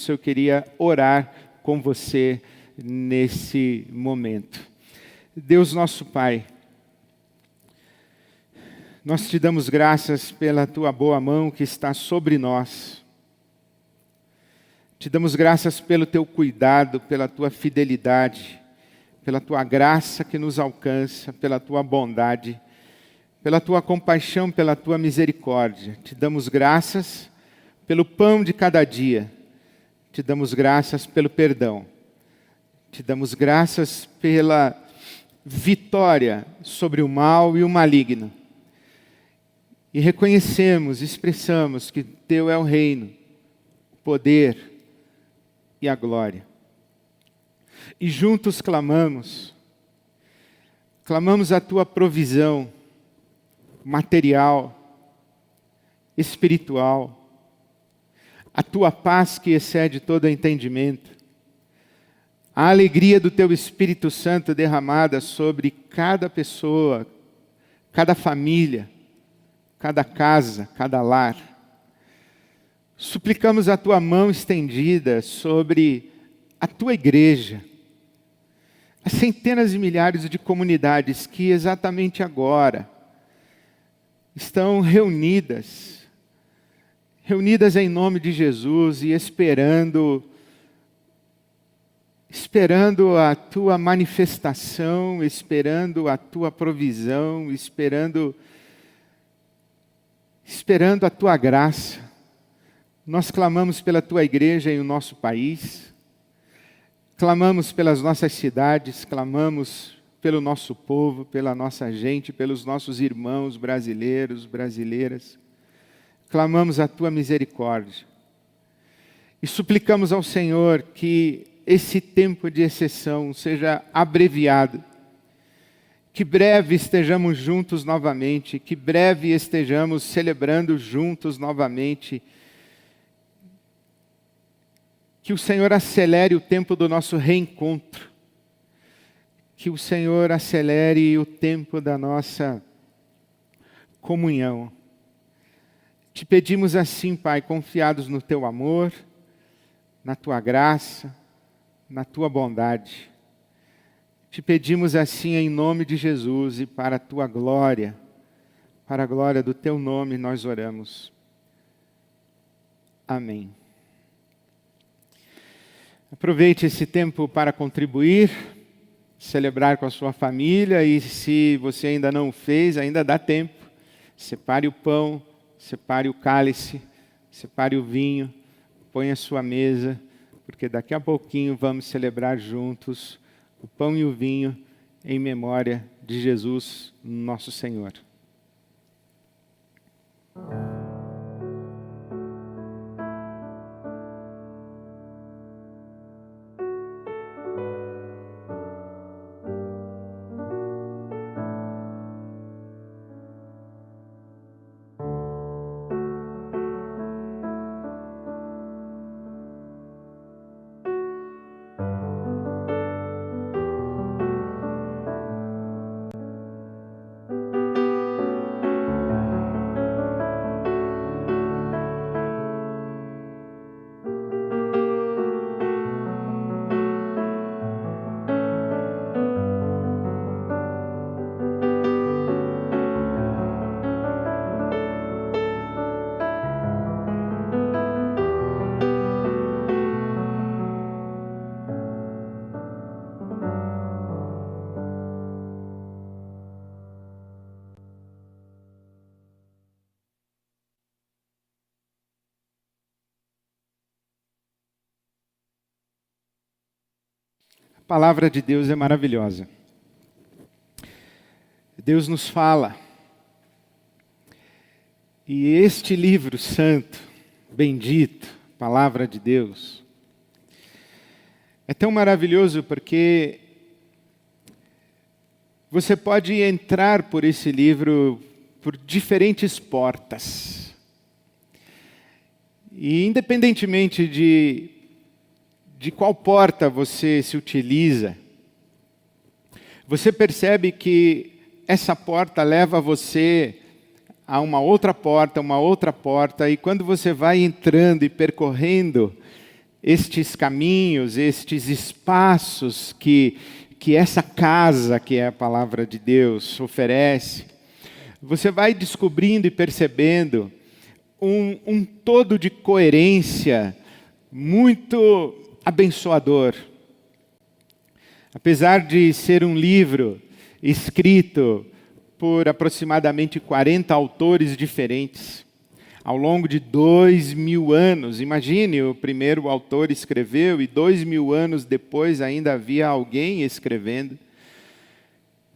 isso eu queria orar com você nesse momento. Deus nosso Pai, nós te damos graças pela tua boa mão que está sobre nós. Te damos graças pelo teu cuidado, pela tua fidelidade, pela tua graça que nos alcança, pela tua bondade, pela tua compaixão, pela tua misericórdia. Te damos graças pelo pão de cada dia. Te damos graças pelo perdão. Te damos graças pela vitória sobre o mal e o maligno. E reconhecemos, expressamos que teu é o reino, o poder e a glória. E juntos clamamos a tua provisão material, espiritual, a tua paz que excede todo entendimento, a alegria do teu Espírito Santo derramada sobre cada pessoa, cada família, cada casa, cada lar. Suplicamos a tua mão estendida sobre a tua igreja, as centenas e milhares de comunidades que exatamente agora estão reunidas em nome de Jesus e esperando a tua manifestação, esperando a tua provisão, esperando a tua graça. Nós clamamos pela tua igreja em o nosso país, clamamos pelas nossas cidades, clamamos pelo nosso povo, pela nossa gente, pelos nossos irmãos brasileiros, brasileiras. Clamamos a tua misericórdia e suplicamos ao Senhor que esse tempo de exceção seja abreviado, que breve estejamos juntos novamente, que breve estejamos celebrando juntos novamente, que o Senhor acelere o tempo do nosso reencontro, que o Senhor acelere o tempo da nossa comunhão. Te pedimos assim, Pai, confiados no teu amor, na tua graça, na tua bondade. Te pedimos assim em nome de Jesus e para a tua glória, para a glória do teu nome nós oramos. Amém. Aproveite esse tempo para contribuir, celebrar com a sua família e se você ainda não fez, ainda dá tempo. Separe o pão, separe o cálice, separe o vinho, ponha a sua mesa, porque daqui a pouquinho vamos celebrar juntos o pão e o vinho em memória de Jesus, nosso Senhor. A palavra de Deus é maravilhosa. Deus nos fala. E este livro santo, bendito, palavra de Deus, é tão maravilhoso porque você pode entrar por esse livro por diferentes portas. E independentemente de qual porta você se utiliza, você percebe que essa porta leva você a uma outra porta, e quando você vai entrando e percorrendo estes caminhos, estes espaços que essa casa, que é a palavra de Deus, oferece, você vai descobrindo e percebendo um todo de coerência muito abençoador. Apesar de ser um livro escrito por aproximadamente 40 autores diferentes, ao longo de 2000 anos, imagine, o primeiro autor escreveu e 2000 anos depois ainda havia alguém escrevendo.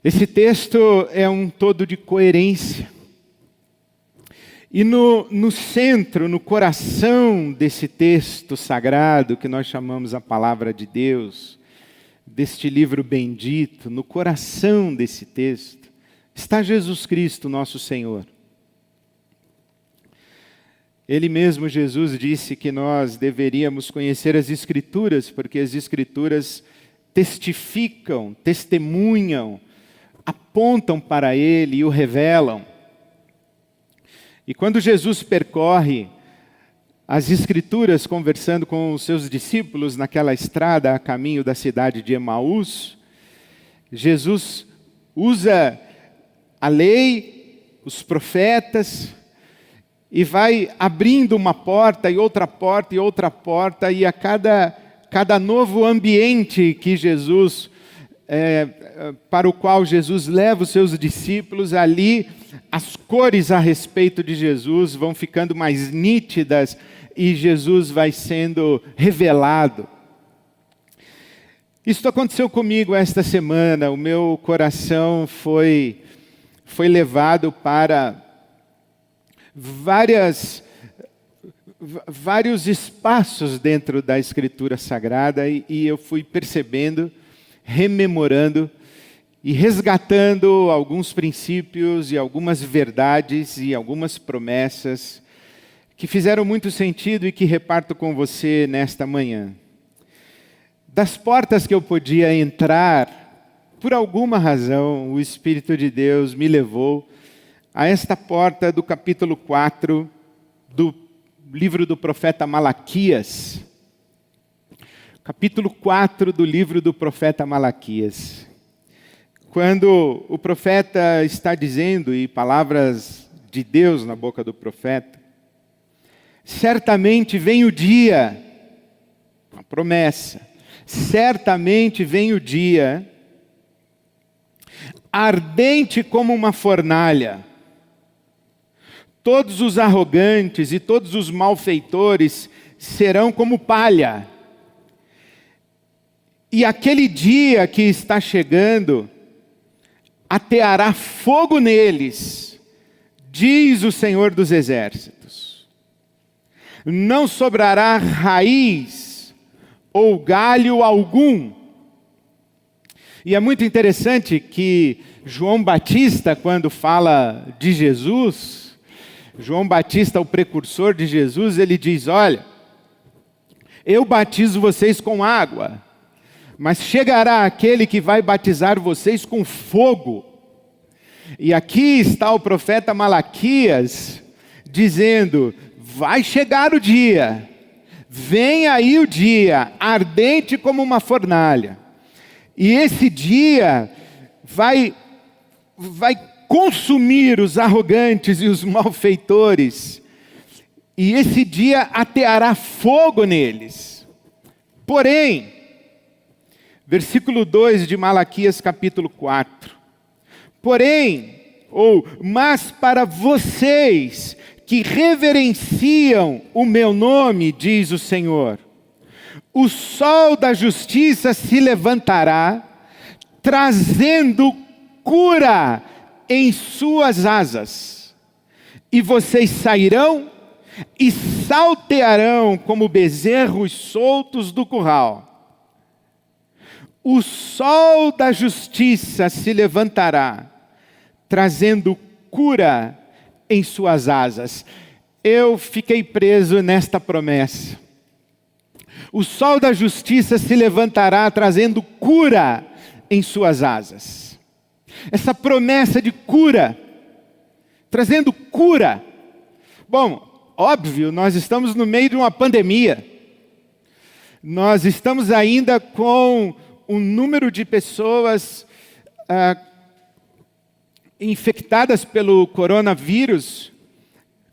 Esse texto é um todo de coerência. E no centro, no coração desse texto sagrado, que nós chamamos a Palavra de Deus, deste livro bendito, no coração desse texto, está Jesus Cristo, nosso Senhor. Ele mesmo, Jesus, disse que nós deveríamos conhecer as Escrituras, porque as Escrituras testificam, testemunham, apontam para Ele e o revelam. E quando Jesus percorre as Escrituras, conversando com os seus discípulos naquela estrada a caminho da cidade de Emaús, Jesus usa a lei, os profetas, e vai abrindo uma porta e outra porta e outra porta, e a cada novo ambiente que Jesus, para o qual Jesus leva os seus discípulos, ali as cores a respeito de Jesus vão ficando mais nítidas e Jesus vai sendo revelado. Isso aconteceu comigo esta semana. O meu coração foi levado para vários espaços dentro da Escritura Sagrada e eu fui percebendo, rememorando e resgatando alguns princípios e algumas verdades e algumas promessas que fizeram muito sentido e que reparto com você nesta manhã. Das portas que eu podia entrar, por alguma razão, o Espírito de Deus me levou a esta porta do capítulo 4 do livro do profeta Malaquias. Capítulo 4 do livro do profeta Malaquias. Quando o profeta está dizendo, e palavras de Deus na boca do profeta, certamente vem o dia, uma promessa, certamente vem o dia, ardente como uma fornalha. Todos os arrogantes e todos os malfeitores serão como palha. E aquele dia que está chegando, ateará fogo neles, diz o Senhor dos Exércitos. Não sobrará raiz ou galho algum. E é muito interessante que João Batista, quando fala de Jesus, João Batista, o precursor de Jesus, ele diz, olha, eu batizo vocês com água, mas chegará aquele que vai batizar vocês com fogo. E aqui está o profeta Malaquias dizendo, vai chegar o dia, vem aí o dia, ardente como uma fornalha. E esse dia vai consumir os arrogantes e os malfeitores. E esse dia ateará fogo neles. Porém, versículo 2 de Malaquias capítulo 4. Porém, mas para vocês que reverenciam o meu nome, diz o Senhor, o sol da justiça se levantará, trazendo cura em suas asas, e vocês sairão e saltearão como bezerros soltos do curral. O sol da justiça se levantará, trazendo cura em suas asas. Eu fiquei preso nesta promessa. O sol da justiça se levantará, trazendo cura em suas asas. Essa promessa de cura, trazendo cura. Bom, óbvio, nós estamos no meio de uma pandemia. Nós estamos ainda com um número de pessoas infectadas pelo coronavírus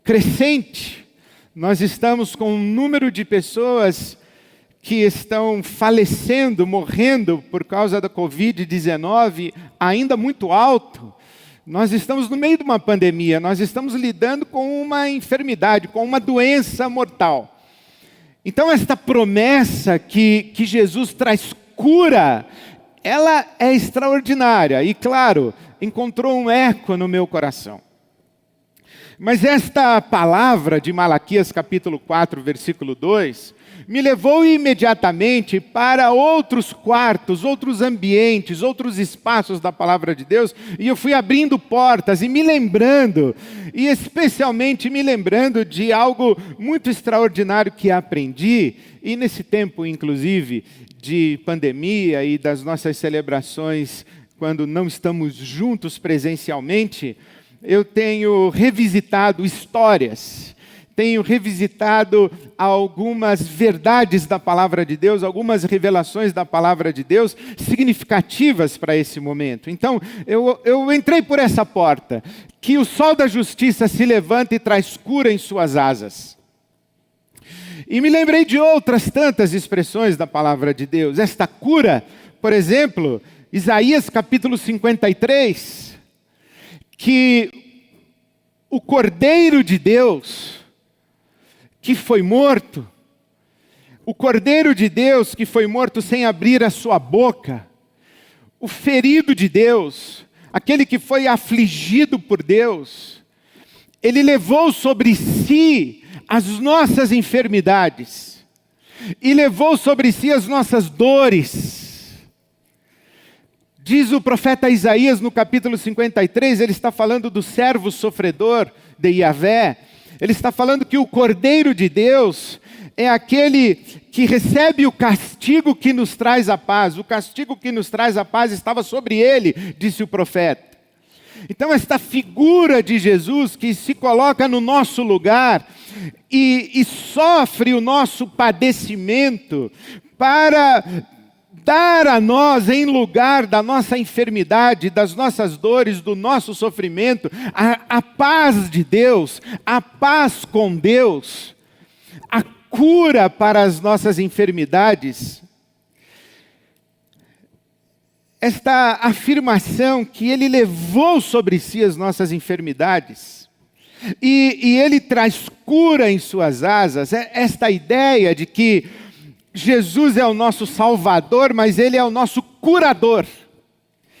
crescente. Nós estamos com um número de pessoas que estão falecendo, morrendo por causa da Covid-19 ainda muito alto. Nós estamos no meio de uma pandemia, nós estamos lidando com uma enfermidade, com uma doença mortal. Então esta promessa que Jesus traz cura, ela é extraordinária e, claro, encontrou um eco no meu coração. Mas esta palavra de Malaquias capítulo 4, versículo 2, me levou imediatamente para outros quartos, outros ambientes, outros espaços da palavra de Deus, e eu fui abrindo portas e me lembrando, e especialmente me lembrando de algo muito extraordinário que aprendi, e nesse tempo, inclusive, de pandemia e das nossas celebrações, quando não estamos juntos presencialmente, eu tenho revisitado histórias, tenho revisitado algumas verdades da palavra de Deus, algumas revelações da palavra de Deus significativas para esse momento. Então, eu entrei por essa porta, que o sol da justiça se levanta e traz cura em suas asas. E me lembrei de outras tantas expressões da palavra de Deus. Esta cura, por exemplo, Isaías capítulo 53, que o Cordeiro de Deus, que foi morto, o Cordeiro de Deus que foi morto sem abrir a sua boca, o ferido de Deus, aquele que foi afligido por Deus, ele levou sobre si as nossas enfermidades, e levou sobre si as nossas dores. Diz o profeta Isaías no capítulo 53, ele está falando do servo sofredor de Yahvé. Ele está falando que o Cordeiro de Deus é aquele que recebe o castigo que nos traz a paz. O castigo que nos traz a paz estava sobre ele, disse o profeta. Então esta figura de Jesus que se coloca no nosso lugar e sofre o nosso padecimento para dar a nós, em lugar da nossa enfermidade, das nossas dores, do nosso sofrimento, a paz de Deus, a paz com Deus, a cura para as nossas enfermidades. Esta afirmação que Ele levou sobre si as nossas enfermidades, e Ele traz cura em suas asas, esta ideia de que Jesus é o nosso Salvador, mas Ele é o nosso curador.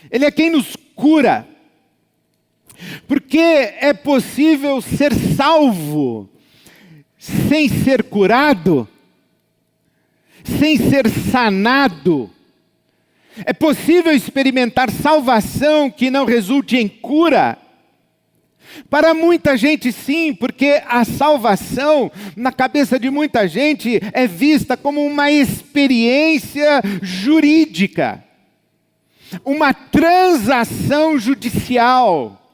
Ele é quem nos cura. Porque é possível ser salvo sem ser curado, sem ser sanado. É possível experimentar salvação que não resulte em cura. Para muita gente sim, porque a salvação, na cabeça de muita gente, é vista como uma experiência jurídica, uma transação judicial,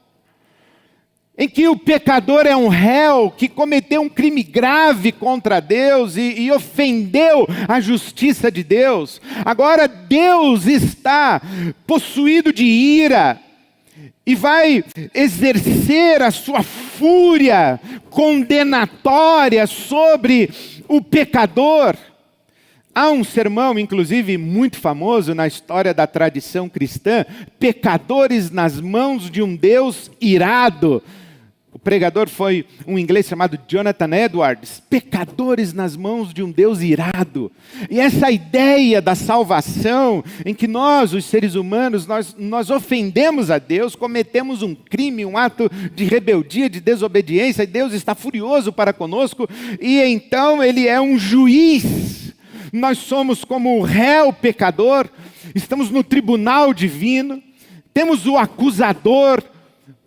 em que o pecador é um réu que cometeu um crime grave contra Deus e ofendeu a justiça de Deus. Agora Deus está possuído de ira, e vai exercer a sua fúria condenatória sobre o pecador. Há um sermão, inclusive, muito famoso na história da tradição cristã, Pecadores nas mãos de um Deus irado. O pregador foi um inglês chamado Jonathan Edwards. Pecadores nas mãos de um Deus irado. E essa ideia da salvação, em que nós, os seres humanos, nós ofendemos a Deus, cometemos um crime, um ato de rebeldia, de desobediência, e Deus está furioso para conosco, e então Ele é um juiz. Nós somos como o réu pecador, estamos no tribunal divino, temos o acusador,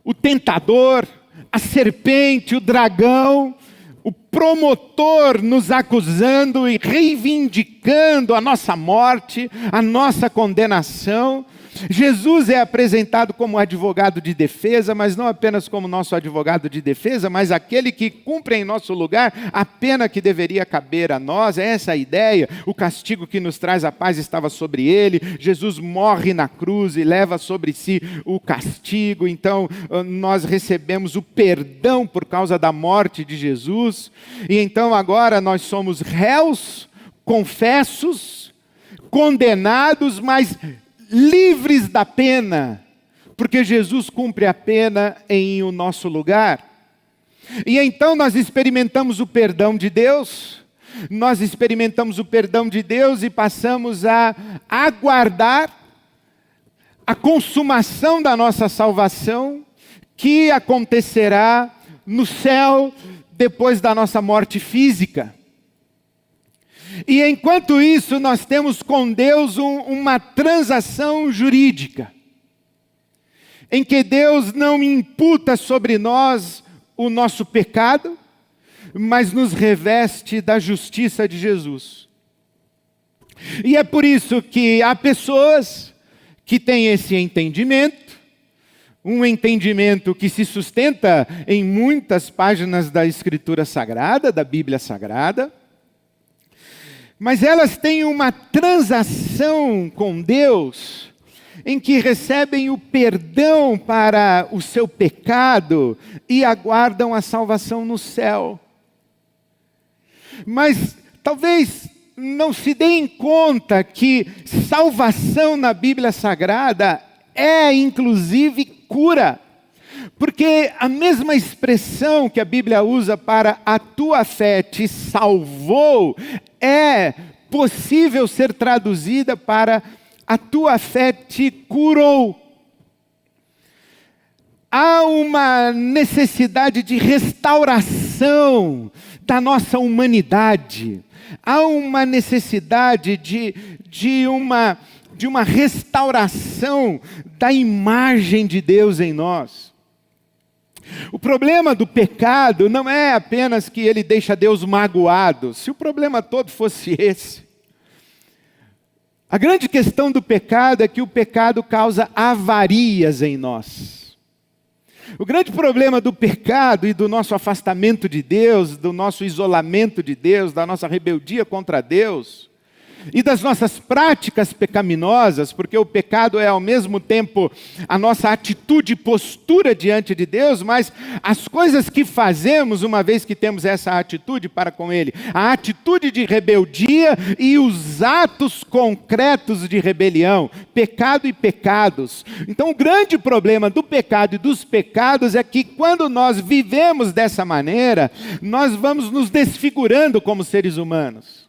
o tentador, a serpente, o dragão, o promotor nos acusando e reivindicando a nossa morte, a nossa condenação. Jesus é apresentado como advogado de defesa, mas não apenas como nosso advogado de defesa, mas aquele que cumpre em nosso lugar a pena que deveria caber a nós. É essa a ideia. O castigo que nos traz a paz estava sobre ele. Jesus morre na cruz e leva sobre si o castigo. Então, nós recebemos o perdão por causa da morte de Jesus. E então agora nós somos réus, confessos, condenados, mas livres da pena, porque Jesus cumpre a pena em o nosso lugar. E então nós experimentamos o perdão de Deus, e passamos a aguardar a consumação da nossa salvação, que acontecerá no céu depois da nossa morte física. E enquanto isso, nós temos com Deus uma transação jurídica, em que Deus não imputa sobre nós o nosso pecado, mas nos reveste da justiça de Jesus. E é por isso que há pessoas que têm esse entendimento, um entendimento que se sustenta em muitas páginas da Escritura Sagrada, da Bíblia Sagrada, mas elas têm uma transação com Deus, em que recebem o perdão para o seu pecado e aguardam a salvação no céu. Mas talvez não se deem conta que salvação na Bíblia Sagrada é inclusive cura. Porque a mesma expressão que a Bíblia usa para a tua fé te salvou, é possível ser traduzida para a tua fé te curou. Há uma necessidade de restauração da nossa humanidade. Há uma necessidade de uma restauração da imagem de Deus em nós. O problema do pecado não é apenas que ele deixa Deus magoado. Se o problema todo fosse esse. A grande questão do pecado é que o pecado causa avarias em nós. O grande problema do pecado e do nosso afastamento de Deus, do nosso isolamento de Deus, da nossa rebeldia contra Deus, e das nossas práticas pecaminosas, porque o pecado é ao mesmo tempo a nossa atitude e postura diante de Deus, mas as coisas que fazemos uma vez que temos essa atitude para com Ele, a atitude de rebeldia e os atos concretos de rebelião, pecado e pecados. Então o grande problema do pecado e dos pecados é que quando nós vivemos dessa maneira, nós vamos nos desfigurando como seres humanos.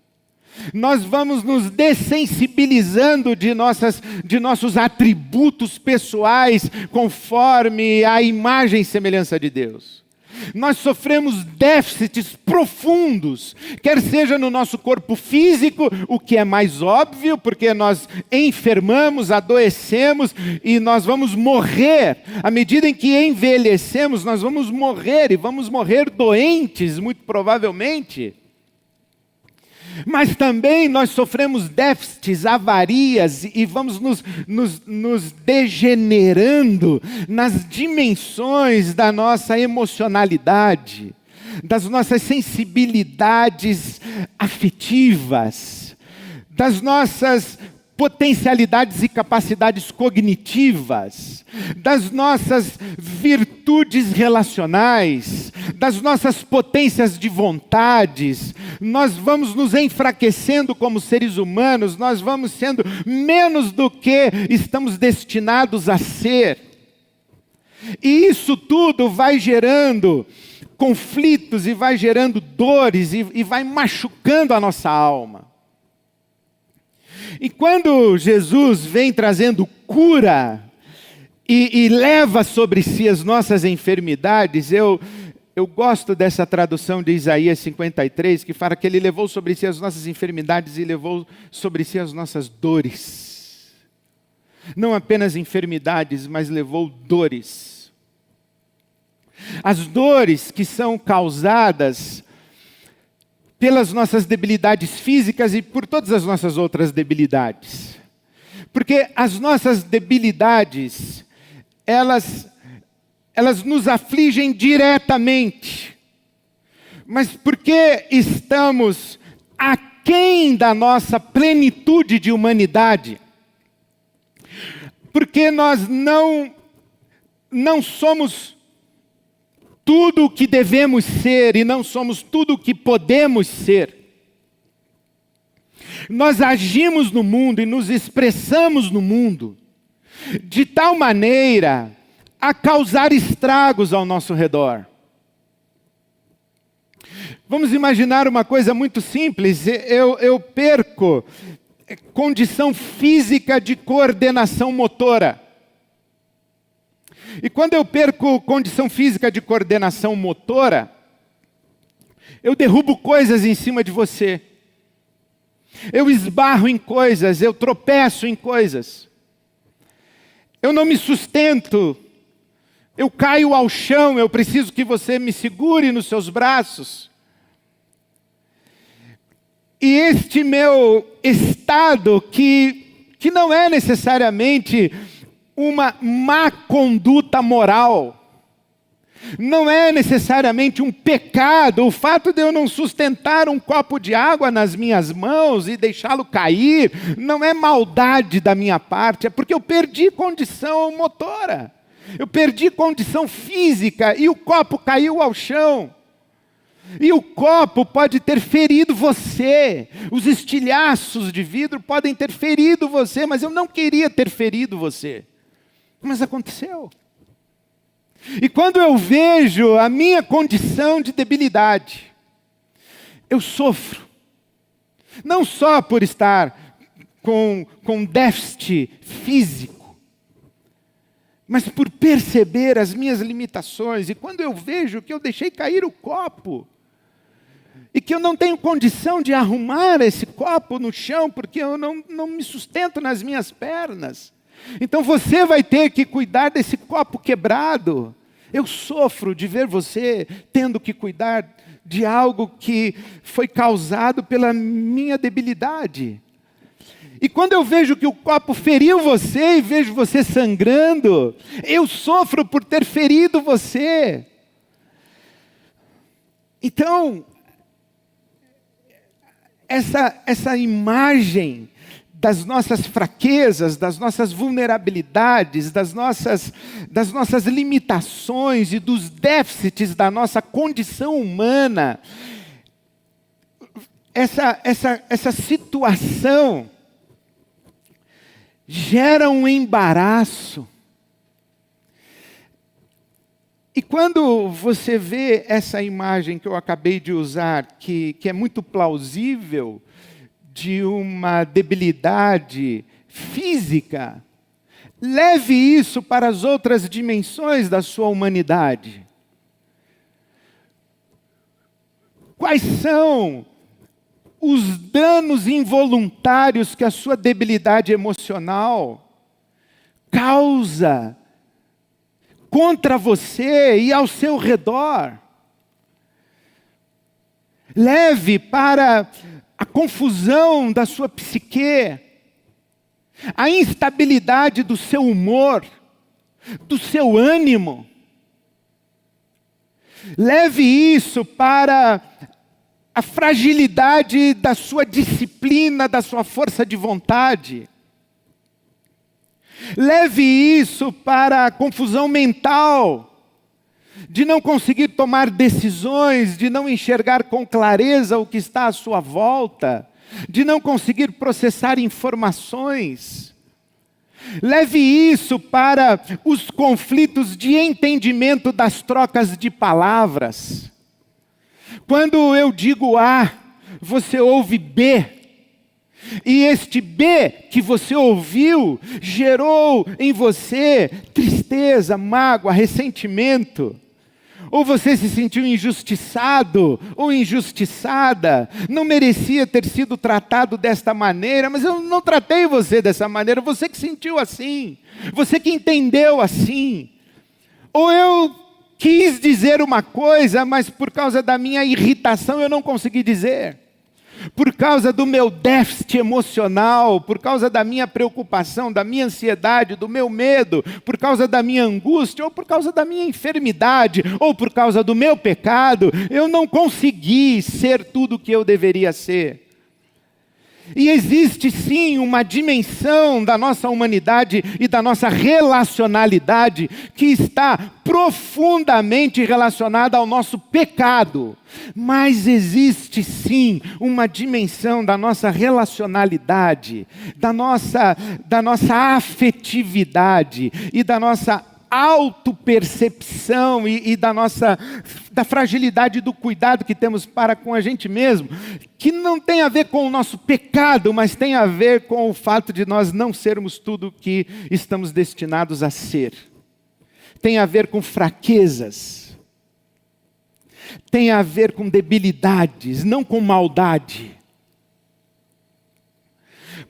Nós vamos nos dessensibilizando de nossos atributos pessoais conforme a imagem e semelhança de Deus. Nós sofremos déficits profundos, quer seja no nosso corpo físico, o que é mais óbvio, porque nós enfermamos, adoecemos e nós vamos morrer. À medida em que envelhecemos, nós vamos morrer e vamos morrer doentes, muito provavelmente. Mas também nós sofremos déficits, avarias e vamos nos degenerando nas dimensões da nossa emocionalidade, das nossas sensibilidades afetivas, das nossas potencialidades e capacidades cognitivas, das nossas virtudes relacionais, das nossas potências de vontades. Nós vamos nos enfraquecendo como seres humanos, nós vamos sendo menos do que estamos destinados a ser. E isso tudo vai gerando conflitos e vai gerando dores e vai machucando a nossa alma. E quando Jesus vem trazendo cura e leva sobre si as nossas enfermidades, eu gosto dessa tradução de Isaías 53, que fala que Ele levou sobre si as nossas enfermidades e levou sobre si as nossas dores. Não apenas enfermidades, mas levou dores. As dores que são causadas pelas nossas debilidades físicas e por todas as nossas outras debilidades. Porque as nossas debilidades, elas nos afligem diretamente. Mas porque estamos aquém da nossa plenitude de humanidade, porque nós não somos tudo o que devemos ser e não somos tudo o que podemos ser. Nós agimos no mundo e nos expressamos no mundo de tal maneira a causar estragos ao nosso redor. Vamos imaginar uma coisa muito simples. Eu perco condição física de coordenação motora. E quando eu perco condição física de coordenação motora, eu derrubo coisas em cima de você. Eu esbarro em coisas, eu tropeço em coisas. Eu não me sustento. Eu caio ao chão, eu preciso que você me segure nos seus braços. E este meu estado, que não é necessariamente uma má conduta moral, não é necessariamente um pecado, o fato de eu não sustentar um copo de água nas minhas mãos e deixá-lo cair, não é maldade da minha parte, é porque eu perdi condição motora, eu perdi condição física e o copo caiu ao chão. E o copo pode ter ferido você, os estilhaços de vidro podem ter ferido você, mas eu não queria ter ferido você. Mas aconteceu. E quando eu vejo a minha condição de debilidade, eu sofro. Não só por estar com déficit físico, mas por perceber as minhas limitações. E quando eu vejo que eu deixei cair o copo, e que eu não tenho condição de arrumar esse copo no chão, porque eu não me sustento nas minhas pernas. Então você vai ter que cuidar desse copo quebrado. Eu sofro de ver você tendo que cuidar de algo que foi causado pela minha debilidade. E quando eu vejo que o copo feriu você e vejo você sangrando, eu sofro por ter ferido você. Então, essa imagem das nossas fraquezas, das nossas vulnerabilidades, das nossas limitações e dos déficits da nossa condição humana, essa situação gera um embaraço. E quando você vê essa imagem que eu acabei de usar, que é muito plausível, de uma debilidade física, leve isso para as outras dimensões da sua humanidade. Quais são os danos involuntários que a sua debilidade emocional causa contra você e ao seu redor? Leve para a confusão da sua psique, a instabilidade do seu humor, do seu ânimo. Leve isso para a fragilidade da sua disciplina, da sua força de vontade. Leve isso para a confusão mental, de não conseguir tomar decisões, de não enxergar com clareza o que está à sua volta, de não conseguir processar informações. Leve isso para os conflitos de entendimento das trocas de palavras. Quando eu digo A, você ouve B. E este B que você ouviu gerou em você tristeza, mágoa, ressentimento. Ou você se sentiu injustiçado ou injustiçada, não merecia ter sido tratado desta maneira, mas eu não tratei você dessa maneira, você que sentiu assim, você que entendeu assim. Ou eu quis dizer uma coisa, mas por causa da minha irritação eu não consegui dizer. por causa do meu déficit emocional, por causa da minha preocupação, da minha ansiedade, do meu medo, por causa da minha angústia, ou por causa da minha enfermidade, ou por causa do meu pecado, eu não consegui ser tudo o que eu deveria ser. E existe sim uma dimensão da nossa humanidade e da nossa relacionalidade que está profundamente relacionada ao nosso pecado. Mas existe sim uma dimensão da nossa relacionalidade, da nossa afetividade e da nossa autopercepção e da fragilidade do cuidado que temos para com a gente mesmo, que não tem a ver com o nosso pecado, mas tem a ver com o fato de nós não sermos tudo o que estamos destinados a ser. Tem a ver com fraquezas. Tem a ver com debilidades, não com maldade.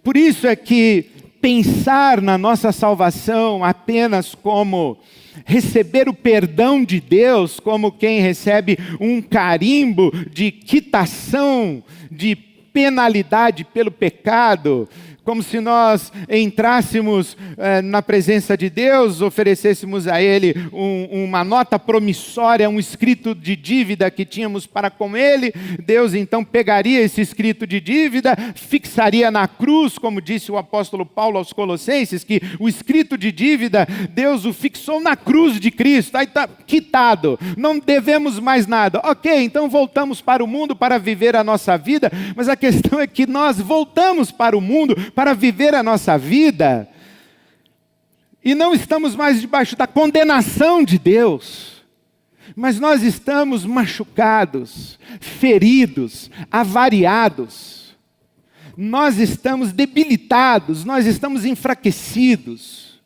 Por isso é que pensar na nossa salvação apenas como receber o perdão de Deus, como quem recebe um carimbo de quitação de penalidade pelo pecado, como se nós entrássemos na presença de Deus, oferecêssemos a Ele uma nota promissória, um escrito de dívida que tínhamos para com Ele. Deus então pegaria esse escrito de dívida, fixaria na cruz, como disse o apóstolo Paulo aos Colossenses, que o escrito de dívida, Deus o fixou na cruz de Cristo, aí está quitado, não devemos mais nada. Ok, então voltamos para o mundo para viver a nossa vida, mas a questão é que nós voltamos para o mundo para viver a nossa vida, e não estamos mais debaixo da condenação de Deus, mas nós estamos machucados, feridos, avariados, nós estamos debilitados, nós estamos enfraquecidos,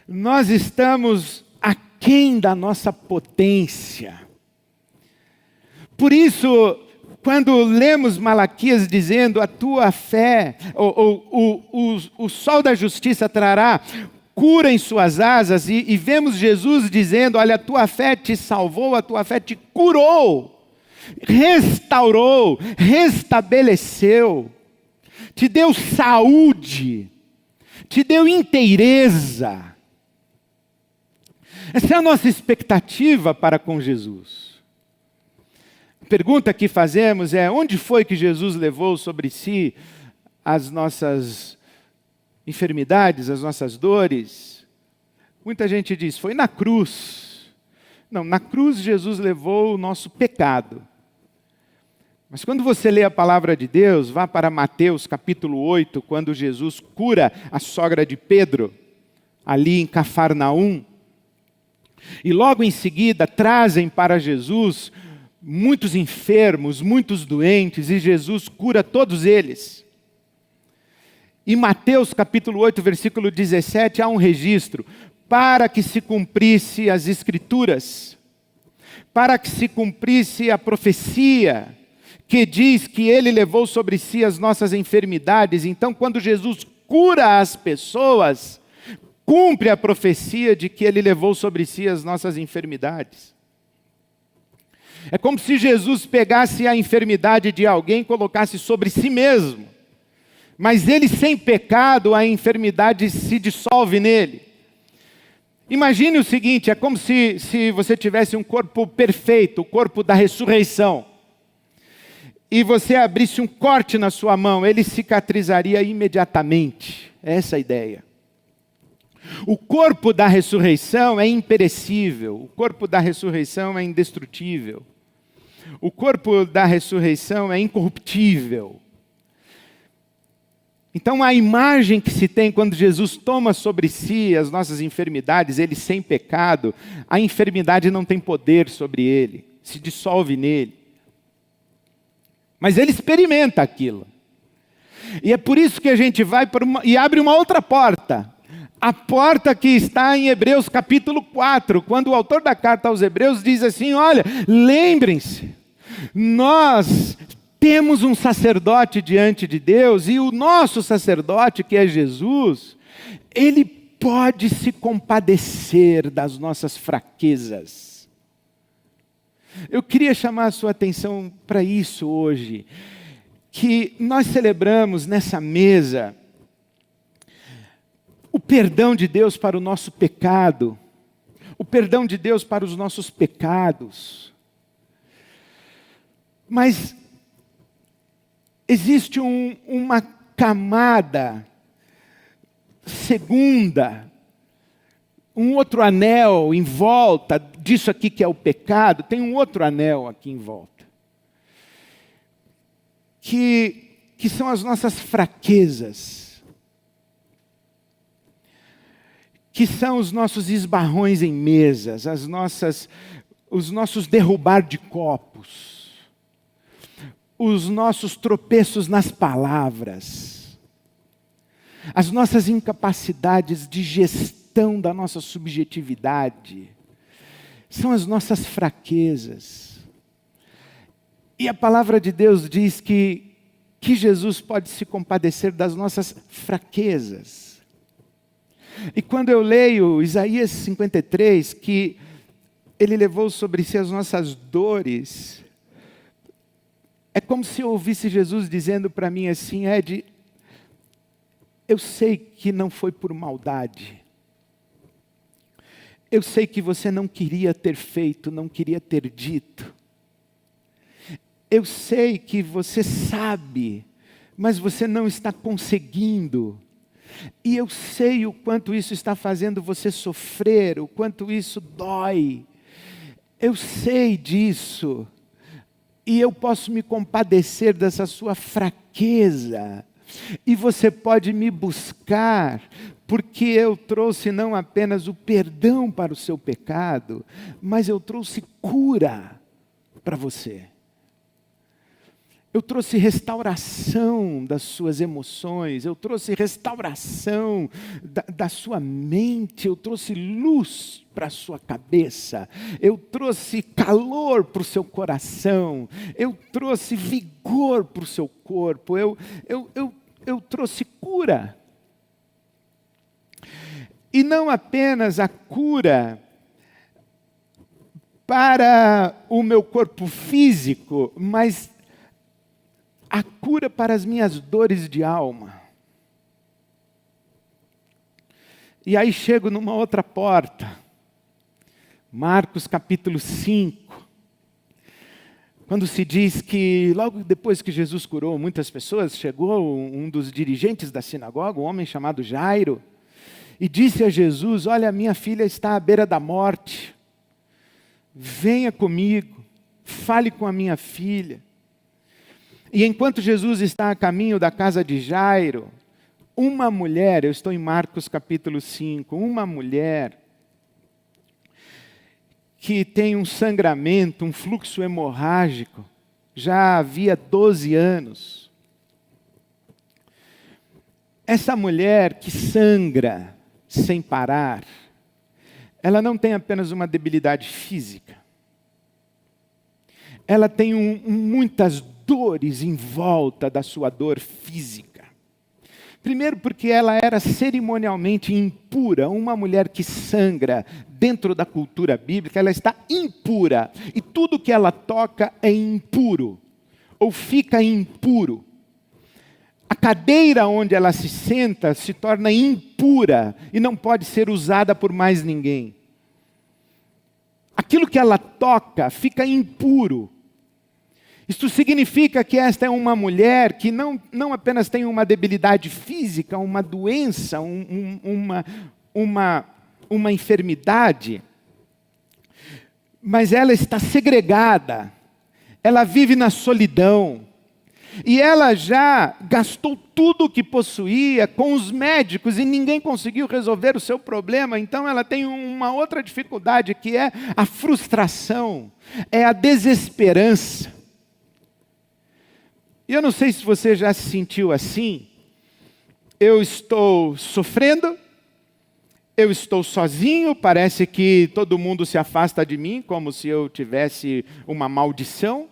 nós estamos aquém da nossa potência. Por isso, quando lemos Malaquias dizendo a tua fé, o sol da justiça trará cura em suas asas, e vemos Jesus dizendo, olha, a tua fé te salvou, a tua fé te curou, restaurou, restabeleceu, te deu saúde, te deu inteireza. Essa é a nossa expectativa para com Jesus. A pergunta que fazemos é: onde foi que Jesus levou sobre si as nossas enfermidades, as nossas dores? Muita gente diz, foi na cruz. Não, na cruz Jesus levou o nosso pecado. Mas quando você lê a palavra de Deus, vá para Mateus capítulo 8, quando Jesus cura a sogra de Pedro, ali em Cafarnaum. E logo em seguida trazem para Jesus muitos enfermos, muitos doentes, e Jesus cura todos eles. Em Mateus capítulo 8, versículo 17, há um registro, para que se cumprisse as Escrituras, para que se cumprisse a profecia, que diz que Ele levou sobre si as nossas enfermidades. Então, quando Jesus cura as pessoas, cumpre a profecia de que Ele levou sobre si as nossas enfermidades. É como se Jesus pegasse a enfermidade de alguém e colocasse sobre si mesmo. Mas ele sem pecado, a enfermidade se dissolve nele. Imagine o seguinte, é como se você tivesse um corpo perfeito, o corpo da ressurreição. E você abrisse um corte na sua mão, ele cicatrizaria imediatamente. Essa é a ideia. O corpo da ressurreição é imperecível, o corpo da ressurreição é indestrutível. O corpo da ressurreição é incorruptível. Então a imagem que se tem quando Jesus toma sobre si as nossas enfermidades, ele sem pecado, a enfermidade não tem poder sobre ele, se dissolve nele. Mas ele experimenta aquilo. E é por isso que a gente vai e abre uma outra porta. A porta que está em Hebreus capítulo 4, quando o autor da carta aos Hebreus diz assim, olha, lembrem-se, nós temos um sacerdote diante de Deus, e o nosso sacerdote, que é Jesus, ele pode se compadecer das nossas fraquezas. Eu queria chamar a sua atenção para isso hoje, que nós celebramos nessa mesa o perdão de Deus para o nosso pecado, o perdão de Deus para os nossos pecados. Mas existe uma camada segunda, um outro anel em volta disso aqui que é o pecado, tem um outro anel aqui em volta, que são as nossas fraquezas, que são os nossos esbarrões em mesas, os nossos derrubar de copos, os nossos tropeços nas palavras, as nossas incapacidades de gestão da nossa subjetividade, são as nossas fraquezas. E a palavra de Deus diz que Jesus pode se compadecer das nossas fraquezas. E quando eu leio Isaías 53, que ele levou sobre si as nossas dores, é como se eu ouvisse Jesus dizendo para mim assim: Ed, eu sei que não foi por maldade. Eu sei que você não queria ter feito, não queria ter dito. Eu sei que você sabe, mas você não está conseguindo. E eu sei o quanto isso está fazendo você sofrer, o quanto isso dói. Eu sei disso. E eu posso me compadecer dessa sua fraqueza. E você pode me buscar, porque eu trouxe não apenas o perdão para o seu pecado, mas eu trouxe cura para você. Eu trouxe restauração das suas emoções, eu trouxe restauração da sua mente, eu trouxe luz para a sua cabeça, eu trouxe calor para o seu coração, eu trouxe vigor para o seu corpo, eu trouxe cura. E não apenas a cura para o meu corpo físico, mas a cura para as minhas dores de alma. E aí chego numa outra porta. Marcos capítulo 5. Quando se diz que logo depois que Jesus curou muitas pessoas, chegou um dos dirigentes da sinagoga, um homem chamado Jairo, e disse a Jesus: olha, minha filha está à beira da morte. Venha comigo, fale com a minha filha. E enquanto Jesus está a caminho da casa de Jairo, uma mulher, eu estou em Marcos capítulo 5, uma mulher que tem um sangramento, um fluxo hemorrágico, já havia 12 anos. Essa mulher que sangra sem parar, ela não tem apenas uma debilidade física, ela tem muitas dores em volta da sua dor física. Primeiro porque ela era cerimonialmente impura. Uma mulher que sangra dentro da cultura bíblica, ela está impura. E tudo que ela toca é impuro, ou fica impuro. A cadeira onde ela se senta se torna impura e não pode ser usada por mais ninguém. Aquilo que ela toca fica impuro. Isto significa que esta é uma mulher que não apenas tem uma debilidade física, uma doença, uma enfermidade, mas ela está segregada, ela vive na solidão, e ela já gastou tudo o que possuía com os médicos e ninguém conseguiu resolver o seu problema, então ela tem uma outra dificuldade que é a frustração, é a desesperança. E eu não sei se você já se sentiu assim. Eu estou sofrendo, eu estou sozinho, parece que todo mundo se afasta de mim, como se eu tivesse uma maldição.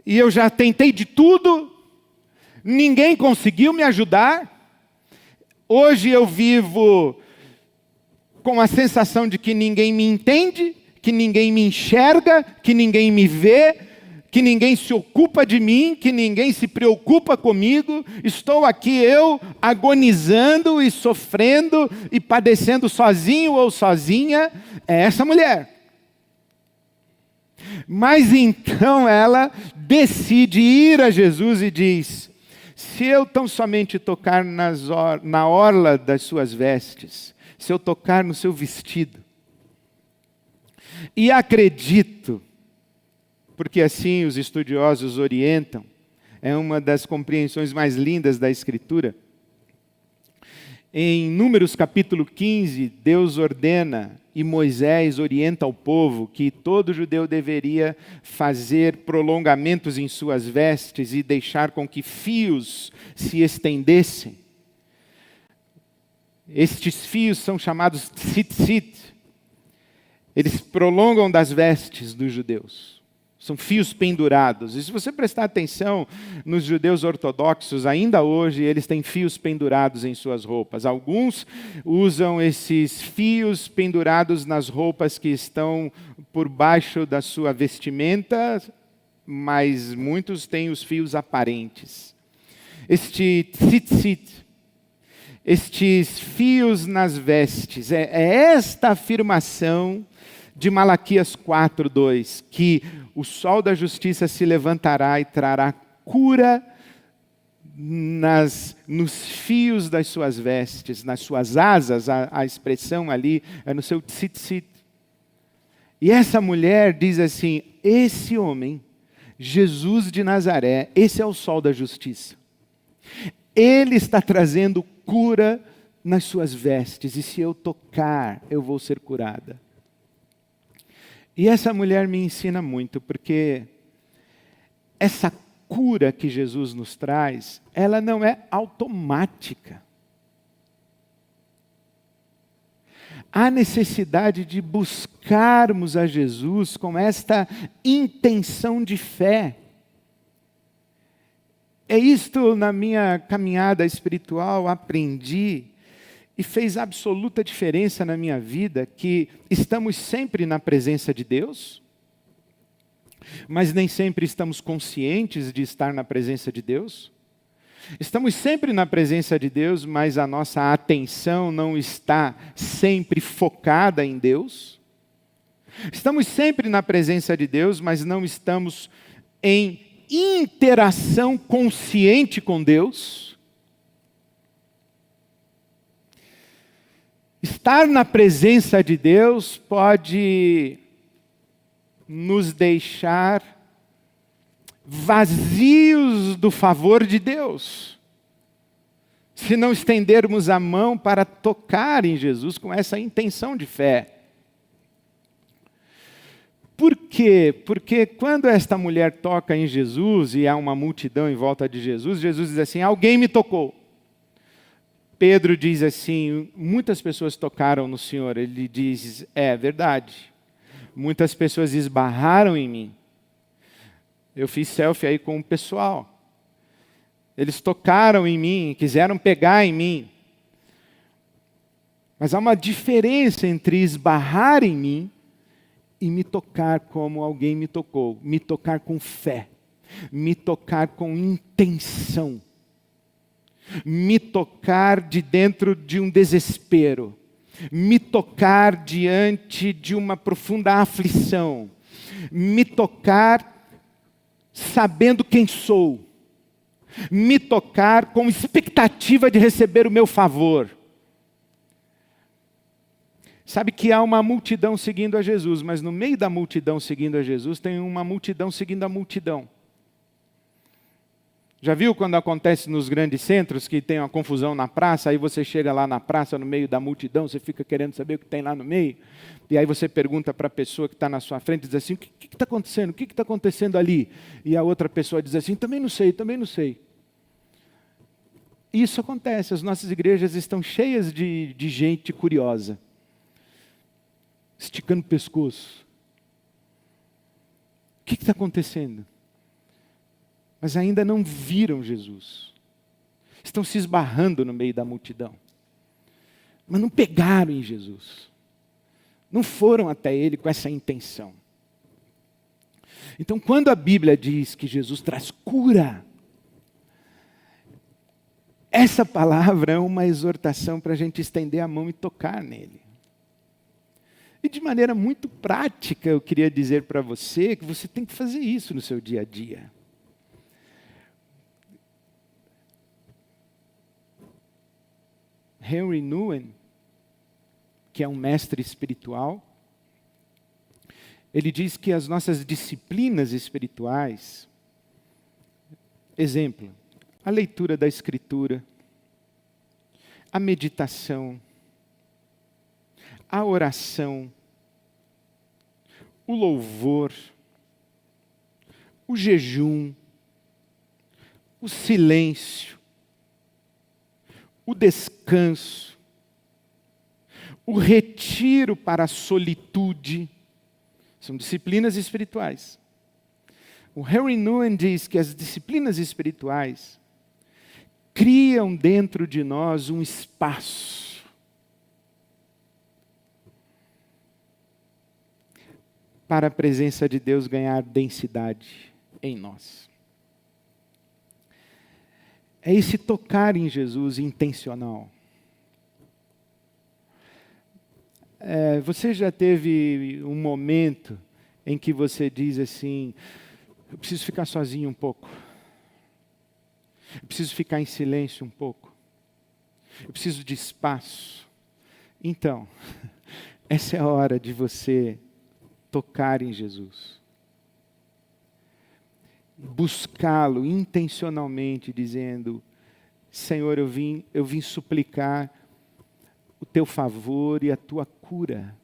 E eu já tentei de tudo, ninguém conseguiu me ajudar. Hoje eu vivo com a sensação de que ninguém me entende, que ninguém me enxerga, que ninguém me vê, que ninguém se ocupa de mim, que ninguém se preocupa comigo. Estou aqui eu agonizando e sofrendo e padecendo sozinho ou sozinha. É essa mulher. Mas então ela decide ir a Jesus e diz: se eu tão somente tocar na orla das suas vestes, se eu tocar no seu vestido, e acredito, porque assim os estudiosos orientam, é uma das compreensões mais lindas da Escritura. Em Números capítulo 15, Deus ordena e Moisés orienta ao povo que todo judeu deveria fazer prolongamentos em suas vestes e deixar com que fios se estendessem. Estes fios são chamados tzitzit. Eles prolongam das vestes dos judeus. São fios pendurados. E se você prestar atenção nos judeus ortodoxos, ainda hoje eles têm fios pendurados em suas roupas. Alguns usam esses fios pendurados nas roupas que estão por baixo da sua vestimenta, mas muitos têm os fios aparentes. Este tzitzit, estes fios nas vestes, é esta afirmação de Malaquias 4:2, que o sol da justiça se levantará e trará cura nos fios das suas vestes, nas suas asas, a expressão ali é no seu tzitzit. E essa mulher diz assim: esse homem, Jesus de Nazaré, esse é o sol da justiça. Ele está trazendo cura nas suas vestes, e se eu tocar, eu vou ser curada. E essa mulher me ensina muito, porque essa cura que Jesus nos traz, ela não é automática. Há necessidade de buscarmos a Jesus com esta intenção de fé. É isto, na minha caminhada espiritual, aprendi e fez absoluta diferença na minha vida, que estamos sempre na presença de Deus, mas nem sempre estamos conscientes de estar na presença de Deus. Estamos sempre na presença de Deus, mas a nossa atenção não está sempre focada em Deus. Estamos sempre na presença de Deus, mas não estamos em interação consciente com Deus. Estar na presença de Deus pode nos deixar vazios do favor de Deus, se não estendermos a mão para tocar em Jesus com essa intenção de fé. Por quê? Porque quando esta mulher toca em Jesus e há uma multidão em volta de Jesus, Jesus diz assim: alguém me tocou. Pedro diz assim: muitas pessoas tocaram no Senhor. Ele diz: é verdade. Muitas pessoas esbarraram em mim. Eu fiz selfie aí com o pessoal. Eles tocaram em mim, quiseram pegar em mim. Mas há uma diferença entre esbarrar em mim e me tocar como alguém me tocou. Me tocar com fé. Me tocar com intenção. Me tocar de dentro de um desespero, me tocar diante de uma profunda aflição, me tocar sabendo quem sou, me tocar com expectativa de receber o meu favor. Sabe que há uma multidão seguindo a Jesus, mas no meio da multidão seguindo a Jesus tem uma multidão seguindo a multidão. Já viu quando acontece nos grandes centros que tem uma confusão na praça, aí você chega lá na praça, no meio da multidão, você fica querendo saber o que tem lá no meio, e aí você pergunta para a pessoa que está na sua frente, diz assim: o que está acontecendo? O que está acontecendo ali? E a outra pessoa diz assim: também não sei, também não sei. Isso acontece, as nossas igrejas estão cheias de gente curiosa, esticando o pescoço. O que está acontecendo? Mas ainda não viram Jesus. Estão se esbarrando no meio da multidão. Mas não pegaram em Jesus. não foram até ele com essa intenção. Então, quando a Bíblia diz que Jesus traz cura, essa palavra é uma exortação para a gente estender a mão e tocar nele. E de maneira muito prática, eu queria dizer para você que você tem que fazer isso no seu dia a dia. Henry Nouwen, que é um mestre espiritual, ele diz que as nossas disciplinas espirituais, exemplo, a leitura da Escritura, a meditação, a oração, o louvor, o jejum, o silêncio, o descanso, o retiro para a solitude, são disciplinas espirituais. O Henry Nouwen diz que as disciplinas espirituais criam dentro de nós um espaço para a presença de Deus ganhar densidade em nós. É esse tocar em Jesus intencional. Você já teve um momento em que você diz assim, eu preciso ficar sozinho um pouco. Eu preciso ficar em silêncio um pouco. Eu preciso de espaço. Então, essa é a hora de você tocar em Jesus. Buscá-lo intencionalmente, dizendo, Senhor, eu vim suplicar o teu favor e a tua cura.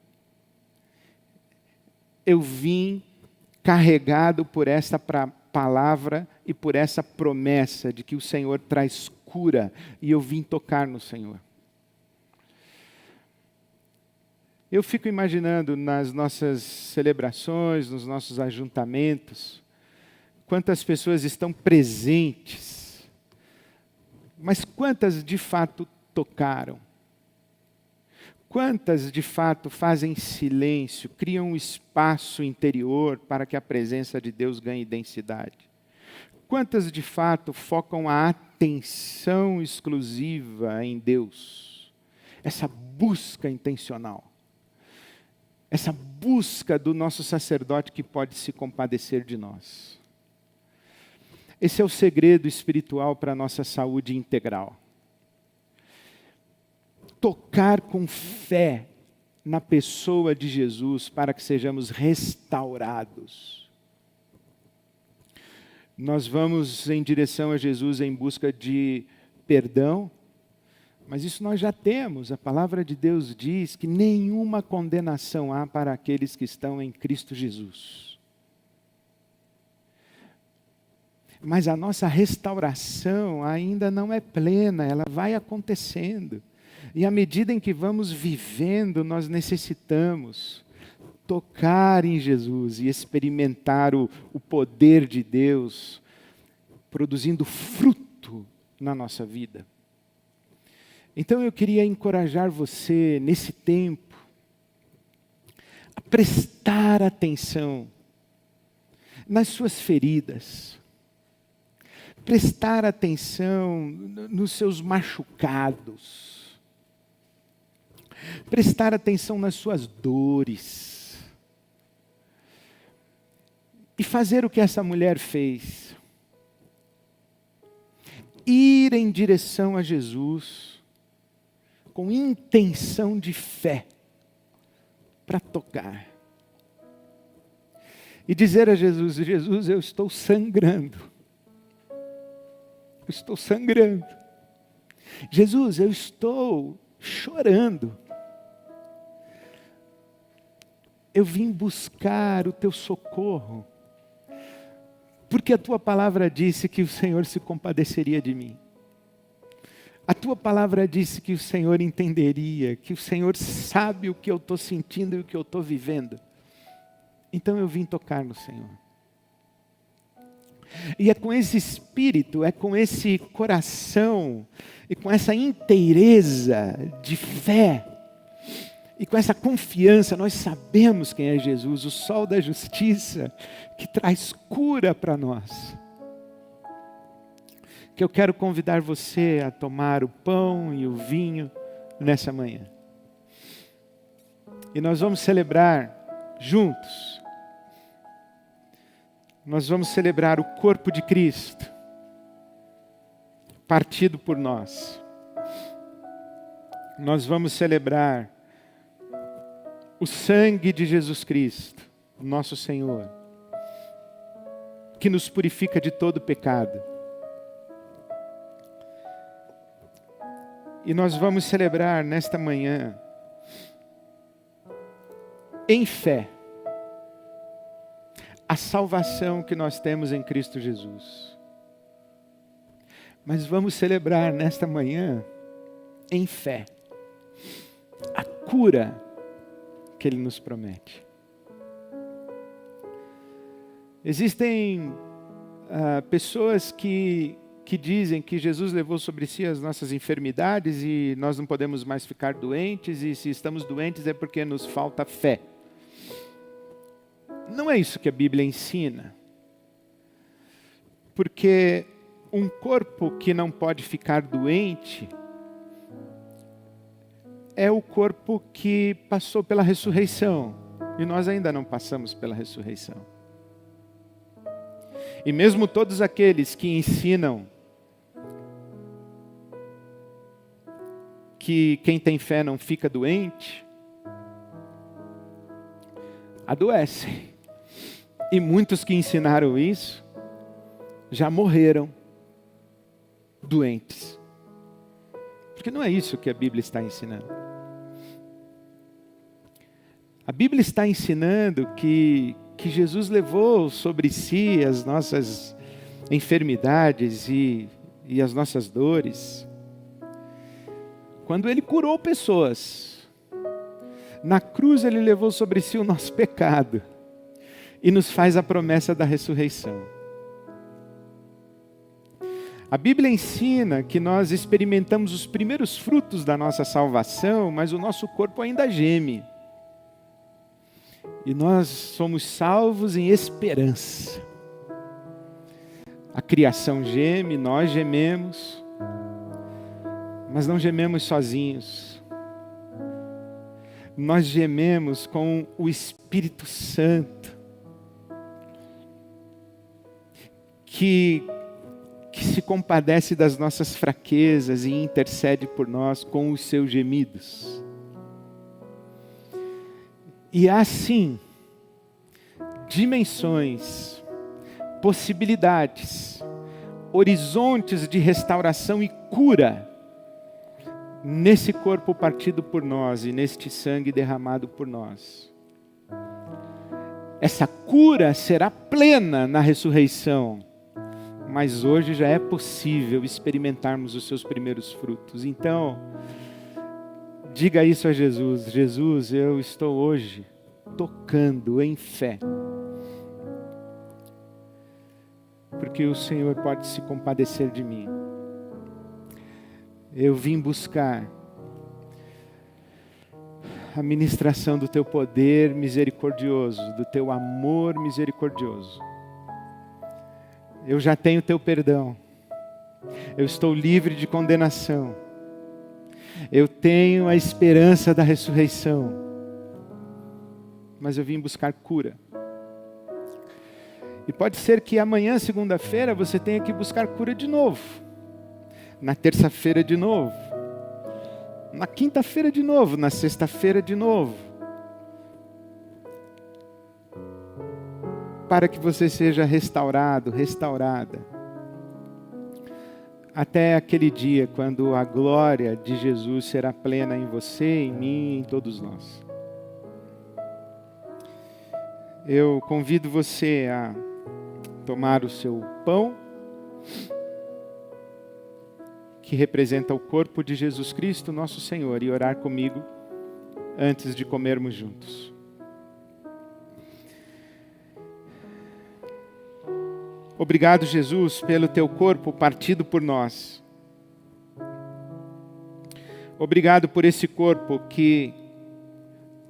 Eu vim carregado por esta palavra e por essa promessa de que o Senhor traz cura, e eu vim tocar no Senhor. Eu fico imaginando nas nossas celebrações, nos nossos ajuntamentos, quantas pessoas estão presentes, mas quantas de fato tocaram? Quantas de fato fazem silêncio, criam um espaço interior para que a presença de Deus ganhe densidade? Quantas de fato focam a atenção exclusiva em Deus? Essa busca intencional. Essa busca do nosso sacerdote que pode se compadecer de nós. Esse é o segredo espiritual para a nossa saúde integral. Tocar com fé na pessoa de Jesus para que sejamos restaurados. Nós vamos em direção a Jesus em busca de perdão, mas isso nós já temos. A palavra de Deus diz que nenhuma condenação há para aqueles que estão em Cristo Jesus. Mas a nossa restauração ainda não é plena, ela vai acontecendo. E à medida em que vamos vivendo, nós necessitamos tocar em Jesus e experimentar o poder de Deus, produzindo fruto na nossa vida. Então eu queria encorajar você, nesse tempo, a prestar atenção nas suas feridas, prestar atenção nos seus machucados, prestar atenção nas suas dores e fazer o que essa mulher fez. Ir em direção a Jesus com intenção de fé para tocar. E dizer a Jesus, Jesus, eu estou sangrando. Eu estou sangrando. Jesus, eu estou chorando. Eu vim buscar o teu socorro, porque a tua palavra disse que o Senhor se compadeceria de mim. A tua palavra disse que o Senhor entenderia, que o Senhor sabe o que eu estou sentindo e o que eu estou vivendo. Então eu vim tocar no Senhor. E é com esse espírito, é com esse coração, e com essa inteireza de fé, E com essa confiança, nós sabemos quem é Jesus, o sol da justiça, que traz cura para nós. Que eu quero convidar você a tomar o pão e o vinho nessa manhã. E nós vamos celebrar juntos. Nós vamos celebrar o corpo de Cristo, partido por nós. Nós vamos celebrar o sangue de Jesus Cristo, nosso Senhor, que nos purifica de todo pecado. E nós vamos celebrar nesta manhã, em fé, a salvação que nós temos em Cristo Jesus. Mas vamos celebrar nesta manhã, em fé, a cura que Ele nos promete. Existem pessoas que dizem que Jesus levou sobre si as nossas enfermidades e nós não podemos mais ficar doentes, e se estamos doentes é porque nos falta fé. Não é isso que a Bíblia ensina. Porque um corpo que não pode ficar doente é o corpo que passou pela ressurreição. E nós ainda não passamos pela ressurreição. E mesmo todos aqueles que ensinam que quem tem fé não fica doente, adoecem. E muitos que ensinaram isso, já morreram doentes. Porque não é isso que a Bíblia está ensinando. A Bíblia está ensinando que Jesus levou sobre si as nossas enfermidades e as nossas dores. Quando Ele curou pessoas, na cruz Ele levou sobre si o nosso pecado e nos faz a promessa da ressurreição. A Bíblia ensina que nós experimentamos os primeiros frutos da nossa salvação, mas o nosso corpo ainda geme. E nós somos salvos em esperança. A criação geme, nós gememos, mas não gememos sozinhos. Nós gememos com o Espírito Santo, que se compadece das nossas fraquezas e intercede por nós com os seus gemidos. E há sim dimensões, possibilidades, horizontes de restauração e cura nesse corpo partido por nós e neste sangue derramado por nós. Essa cura será plena na ressurreição, mas hoje já é possível experimentarmos os seus primeiros frutos. Então, diga isso a Jesus: Jesus, eu estou hoje tocando em fé, porque o Senhor pode se compadecer de mim. Eu vim buscar a ministração do Teu poder misericordioso, do Teu amor misericordioso. Eu já tenho Teu perdão. Eu estou livre de condenação. Eu tenho a esperança da ressurreição. Mas eu vim buscar cura. E pode ser que amanhã, segunda-feira, você tenha que buscar cura de novo. Na terça-feira de novo. Na quinta-feira de novo. Na sexta-feira de novo. Para que você seja restaurado, restaurada. Até aquele dia quando a glória de Jesus será plena em você, em mim e em todos nós. Eu convido você a tomar o seu pão, que representa o corpo de Jesus Cristo, nosso Senhor, e orar comigo antes de comermos juntos. Obrigado, Jesus, pelo Teu corpo partido por nós. Obrigado por esse corpo que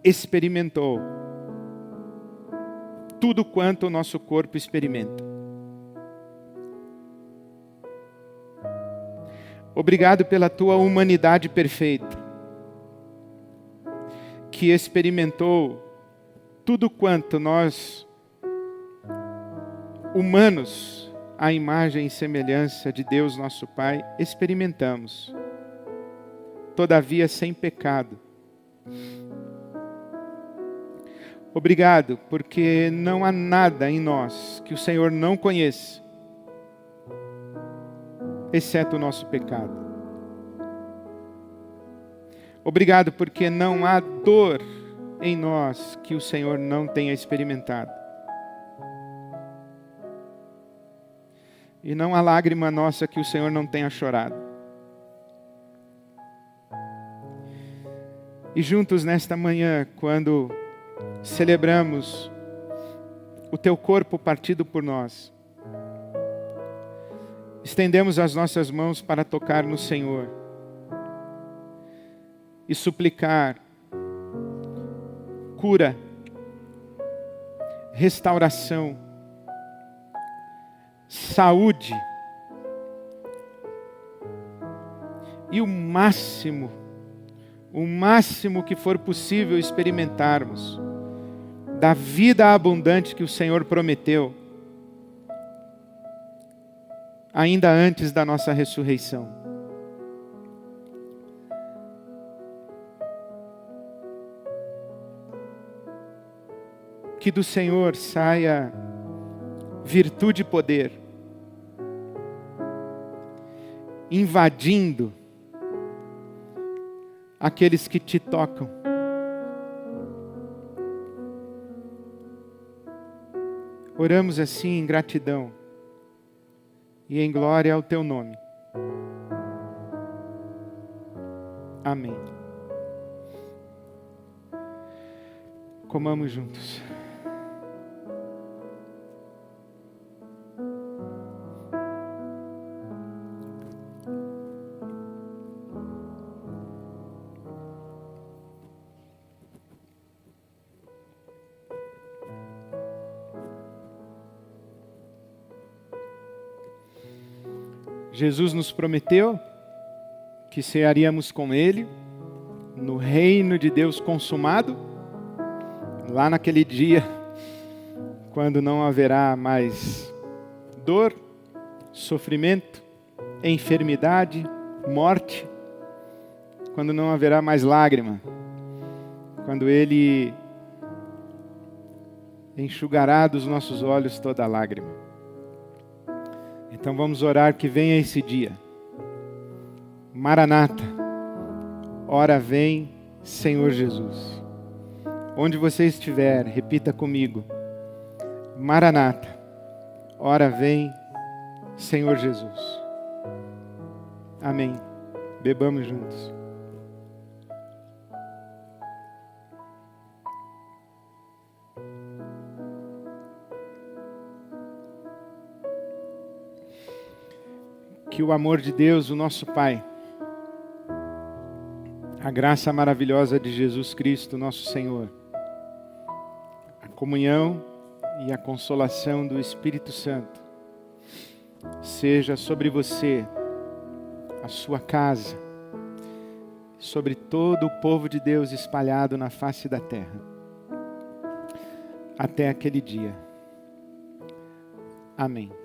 experimentou tudo quanto o nosso corpo experimenta. Obrigado pela tua humanidade perfeita, que experimentou tudo quanto nós, humanos, à imagem e semelhança de Deus nosso Pai, experimentamos, todavia sem pecado. Obrigado, porque não há nada em nós que o Senhor não conheça, exceto o nosso pecado. Obrigado, porque não há dor em nós que o Senhor não tenha experimentado. E não há lágrima nossa que o Senhor não tenha chorado. E juntos nesta manhã, quando celebramos o teu corpo partido por nós, estendemos as nossas mãos para tocar no Senhor e suplicar cura, restauração, saúde e o máximo que for possível experimentarmos da vida abundante que o Senhor prometeu ainda antes da nossa ressurreição. Que do Senhor saia virtude e poder, invadindo aqueles que te tocam. Oramos assim em gratidão e em glória ao teu nome. Amém. Comamos juntos. Jesus nos prometeu que cearíamos com Ele no reino de Deus consumado, lá naquele dia, quando não haverá mais dor, sofrimento, enfermidade, morte, quando não haverá mais lágrima, quando Ele enxugará dos nossos olhos toda lágrima. Então vamos orar que venha esse dia. Maranata, ora vem, Senhor Jesus. Onde você estiver, repita comigo. Maranata, ora vem, Senhor Jesus. Amém. Bebamos juntos. Que o amor de Deus, o nosso Pai, a graça maravilhosa de Jesus Cristo, nosso Senhor, a comunhão e a consolação do Espírito Santo, seja sobre você, a sua casa, sobre todo o povo de Deus espalhado na face da terra, até aquele dia. Amém.